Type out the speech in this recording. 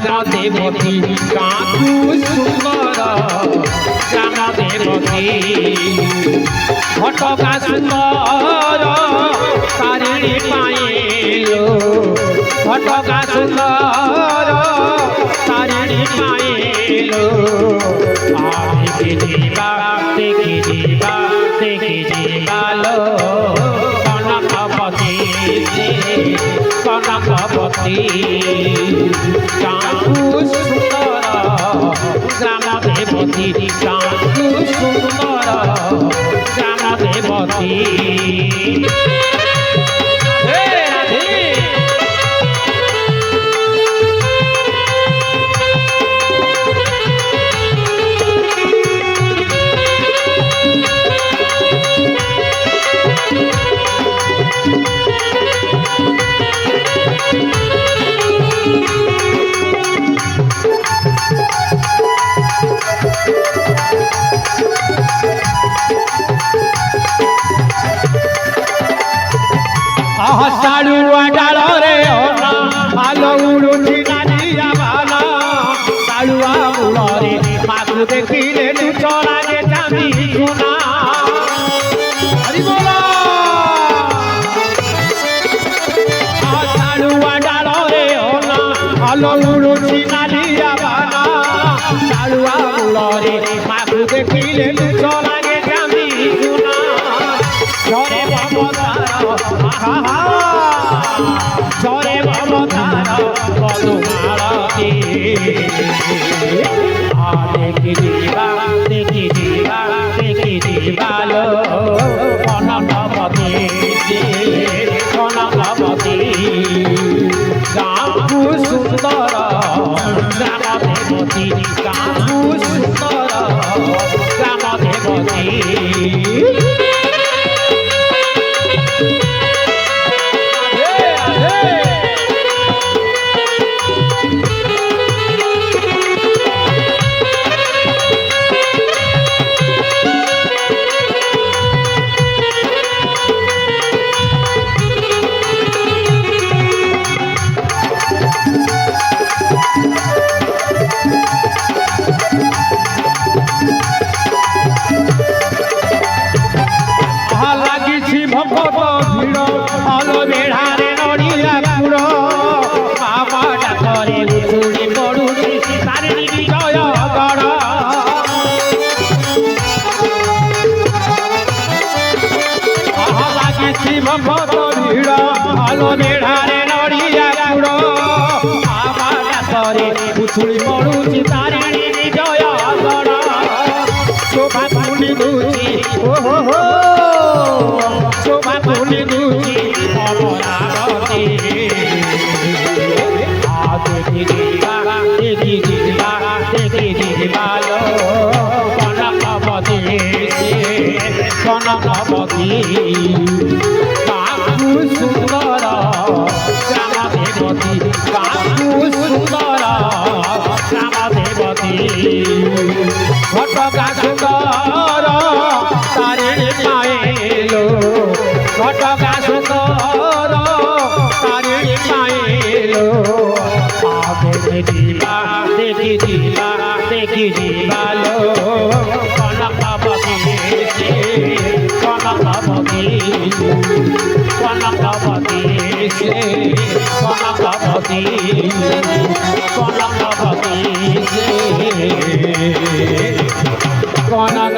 ग्राम देवती काकू सुंदर ग्राम देवती घटका सुंदर तारिणी पाइलो घटका सुंदर तारिणी पाइलो देखी जीवा लो कनकपति कनकपति काकू सुंदर ग्राम देवती काकू सुंदर ग्राम देवती साड़ुआ डाल रे होना आलो उड़ुची नानिया बाला साड़ुआ उड़ा रे माकू देखिले तू चोरा के जामी सुना हरि बोला साड़ुआ डाल रे होना आलो उड़ुची नानिया बाला साड़ुआ उड़ा रे माकू देखिले तू चोरा के जामी सुना जोरे जोरे ममतार पदुमारती देखी जीवा लो कनकपति कनकपति काकू सुंदर ग्राम देवती काकू सुंदर ग्राम देवती भक्त भिड़ आलो बेढ़ारे नड़िया गुड़ बाबा डाकरे उछुड़ी पड़ुची तारिणी विजय गढ़ लागिछि भक्त भिड़ आलो बेढ़ारे नड़िया गुड़ बाबा डाकरे उछुड़ी पड़ुची तारिणी विजय गढ़ शोभा पुनी दूची ओहो हो शोभा पुनी दूची अमरावती देखी जीवा लो कनकपति कनकपति काकू सुंदर ग्राम देवती काकू सुंदर ग्राम देवती घटका सुंदर तारिणी पाइलो घटका सुंदर तारिणी पाइलो देखी जीवा लो कनकपति कनकपति कनकपति कनकपति कनकपति कनक